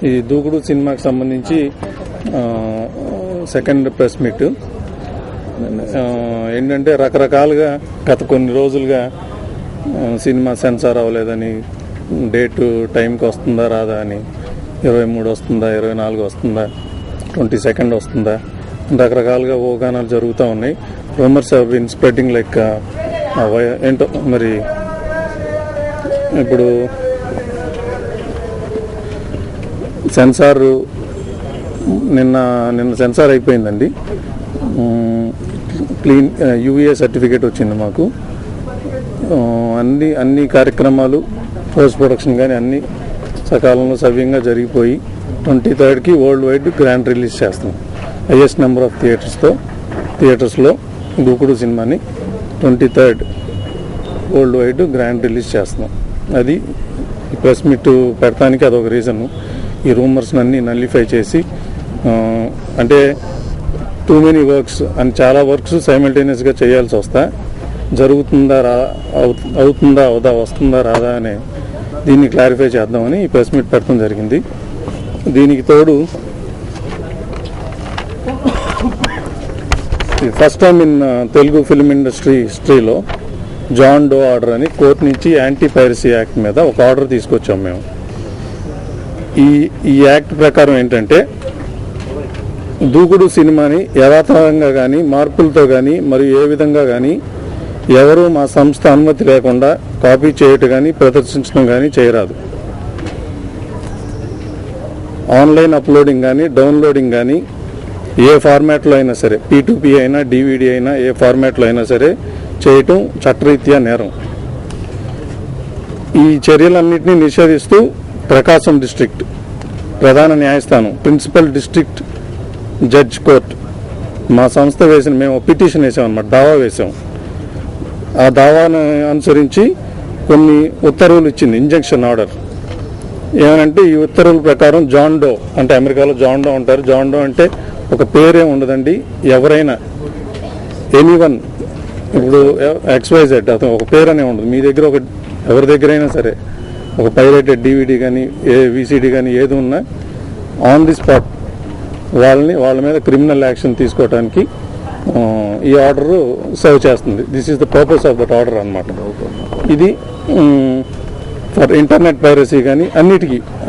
ఈ దూకుడు సినిమాకి సంబంధించి సెకండ్ ప్రెస్ మీట్. ఏంటంటే రకరకాలుగా గత కొన్ని రోజులుగా సినిమా సెన్సార్ అవ్వలేదని, డేటు టైంకి వస్తుందా రాదా అని, 23 వస్తుందా, 24 వస్తుందా, 22 వస్తుందా, రకరకాలుగా ఊహాగానాలు జరుగుతూ ఉన్నాయి. Rumours have been spreading like ఏంటో మరి. ఇప్పుడు సెన్సార్ నిన్న సెన్సార్ అయిపోయిందండి. క్లీన్ యూఏ సర్టిఫికేట్ వచ్చింది మాకు. అన్ని కార్యక్రమాలు, పోస్ట్ ప్రొడక్షన్ కానీ అన్ని సకాలంలో సవ్యంగా జరిగిపోయి 23కి వరల్డ్ వైడ్ గ్రాండ్ రిలీజ్ చేస్తాం. హైయెస్ట్ నెంబర్ ఆఫ్ థియేటర్స్లో దూకుడు సినిమాని 23rd world wide grand release చేస్తున్నాం. అది ప్రెస్ మీట్ పెడతానికి అదొక రీజను. ఈ రూమర్స్ అన్ని నల్లిఫై చేసి, అంటే టూ మెనీ వర్క్స్ అని చాలా వర్క్స్ సైమల్టేనియస్గా చేయాల్సి వస్తా, జరుగుతుందా అవుతుందా అవుదా, వస్తుందా రాదా అనే దీన్ని క్లారిఫై చేద్దామని ఈ ప్రెస్ మీట్ పెట్టడం జరిగింది. దీనికి తోడు first time in Telugu film industry హిస్టరీలో జాన్ డో ఆర్డర్ అని కోర్టు నుంచి యాంటీ పైరసీ యాక్ట్ మీద ఒక ఆర్డర్ తీసుకొచ్చాం మేము. ఈ యాక్ట్ ప్రకారం ఏంటంటే, దూకుడు సినిమాని యథాతథంగా కానీ, మార్పులతో కానీ, మరియు ఏ విధంగా కానీ ఎవరూ మా సంస్థ అనుమతి లేకుండా కాపీ చేయటం కానీ, ప్రదర్శించడం కానీ చేయరాదు. ఆన్లైన్ అప్లోడింగ్ కానీ, డౌన్లోడింగ్ కానీ ఏ ఫార్మాట్లో అయినా సరే, P2P అయినా, DVD అయినా, ఏ ఫార్మాట్లో అయినా సరే చేయటం చట్టరీత్యా నేరం. ఈ చర్యలన్నింటినీ నిషేధిస్తూ ప్రకాశం డిస్ట్రిక్ట్ ప్రధాన న్యాయస్థానం, ప్రిన్సిపల్ డిస్ట్రిక్ట్ జడ్జ్ కోర్ట్ మా సంస్థ మేము పిటిషన్ వేసామన్నమాట, దావా వేసాం. ఆ దావాను అనుసరించి కొన్ని ఉత్తర్వులు ఇచ్చింది, ఇంజంక్షన్ ఆర్డర్. ఏమనంటే, ఈ ఉత్తర్వుల ప్రకారం జాన్ డో అంటే అమెరికాలో జాన్ డో అంటారు. జాన్ డో అంటే ఒక పేరే ఉండదండి, ఎవరైనా ఎనీవన్, ఇప్పుడు XYZ అతను ఒక పేరు అనే ఉండదు. మీ దగ్గర ఎవరి దగ్గర అయినా సరే ఒక పైరేటెడ్ DVD కానీ, VCD కానీ ఏది ఉన్నా ఆన్ ది స్పాట్ వాళ్ళ మీద క్రిమినల్ యాక్షన్ తీసుకోవడానికి ఈ ఆర్డర్ సర్వ్ చేస్తుంది. This is the purpose of that order అన్నమాట. ఇది ఫర్ ఇంటర్నెట్ పైరసీ కానీ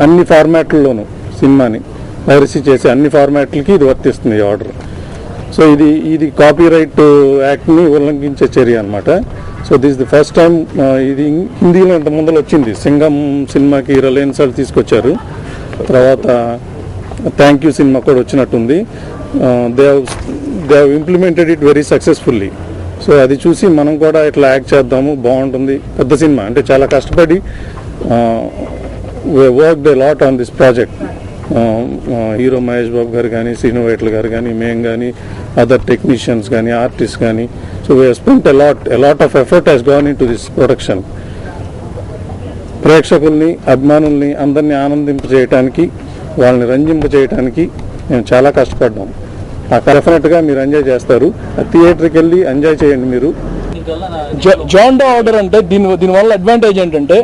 అన్ని ఫార్మాట్లలోనూ సినిమాని పైరసీ చేసే అన్ని ఫార్మాట్లకి ఇది వర్తిస్తుంది ఈ ఆర్డర్. సో ఇది కాపీరైట్ యాక్ట్ని ఉల్లంఘించే చర్య అనమాట. So this the first time. ఇది హిందీలో ఇంత ముందర వచ్చింది. సింగం సినిమాకి రిలయన్స్ వాళ్ళు తీసుకొచ్చారు. తర్వాత థ్యాంక్ యూ సినిమా కూడా వచ్చినట్టుంది. They have implemented it very successfully. So అది చూసి మనం కూడా ఇట్లా యాక్ట్ చేద్దాము, బాగుంటుంది. పెద్ద సినిమా అంటే చాలా కష్టపడి worked a lot on this project. Hero Mahesh Babu garu కానీ, శ్రీను వైట్ల గారు కానీ, మేము కానీ, అదర్ టెక్నీషియన్స్ కానీ, ఆర్టిస్ట్ కానీ. So we have spent a lot of effort has gone into this production. ప్రేక్షకుల్ని, అభిమానుల్ని అందరినీ ఆనందింపజేయటానికి, వాళ్ళని రంజింపజేయటానికి మేము చాలా కష్టపడ్డాం. డెఫినెట్గా మీరు ఎంజాయ్ చేస్తారు. థియేటర్కి వెళ్ళి ఎంజాయ్ చేయండి మీరు. జాన్ డో ఆర్డర్ అంటే దీనివల్ల అడ్వాంటేజ్ ఏంటంటే,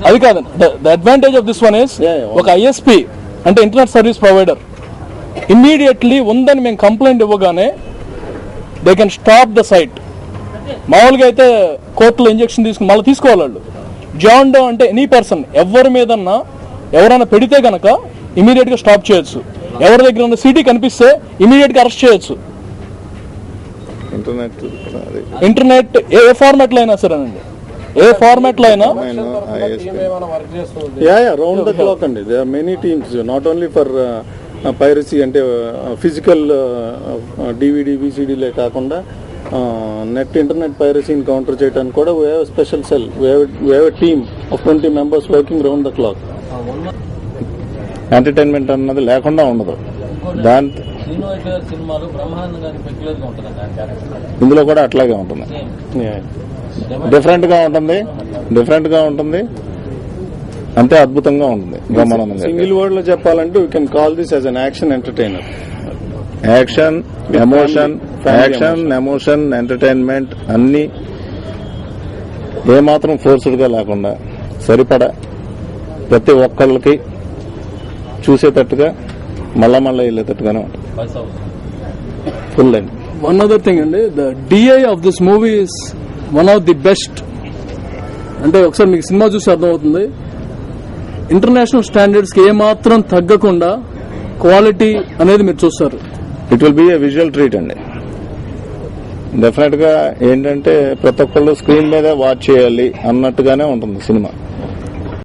అది కాదండి. The advantage of this one is, ఒక ISP అంటే ఇంటర్నెట్ సర్వీస్ ప్రొవైడర్ ఇమ్మీడియట్లీ ఉందని మేము కంప్లైంట్ ఇవ్వగానే they can stop the site. మామూలుగా అయితే కోర్టులో ఇంజక్షన్ తీసుకుని మళ్ళీ తీసుకోవాలి వాళ్ళు. జాన్ డో అంటే ఎనీ పర్సన్ ఎవరి మీదన్నా ఎవరైనా పెడితే కనుక ఇమీడియట్ గా స్టాప్ చేయొచ్చు. ఎవరి దగ్గర ఉన్న సిటీ కనిపిస్తే ఇమీడియట్ గా అరెస్ట్ చేయొచ్చు. ఇంటర్నెట్ ఏ ఫార్మాట్ లో అయినా సరేనండి, ఏ ఫార్మాట్ లో అయినా. రౌండ్ ద క్లాక్ అండి. They are many teams, not only for piracy అంటే ఫిజికల్ DVD VCDలే కాకుండా నెట్ ఇంటర్నెట్ పైరసీని కౌంటర్ చేయడానికి కూడా we have special cell. We have a team of 20 members working round the clock. Entertainment అన్నది లేకుండా ఉండదు. ఇందులో కూడా అట్లాగే ఉంటుంది. డిఫరెంట్ గా ఉంటుంది, అంతే అద్భుతంగా ఉంటుంది, బ్రహ్మానందంగా. సింగిల్ వర్డ్ లో చెప్పాలంటే we can call this as an action entertainer. Action, emotion, entertainment అన్ని ఏమాత్రం ఫోర్స్డ్గా లేకుండా సరిపడా ప్రతి ఒక్కళ్ళకి చూసేటట్టుగా మళ్ళా వెళ్ళేటట్టుగానే ఉంటుంది. Full length. One other thing అండి, the DI of this movie is one of the best. అంటే ఒకసారి మీకు సినిమా చూసి అర్థమవుతుంది, ఇంటర్నేషనల్ స్టాండర్డ్స్ కి ఏమాత్రం తగ్గకుండా క్వాలిటీ అనేది మీరు చూస్తారు. It will be A visual treat అండి. డెఫినెట్ గా ఏంటంటే ప్రతి ఒక్కళ్ళు స్క్రీన్ మీదే వాచ్ చేయాలి అన్నట్టుగానే ఉంటుంది సినిమా.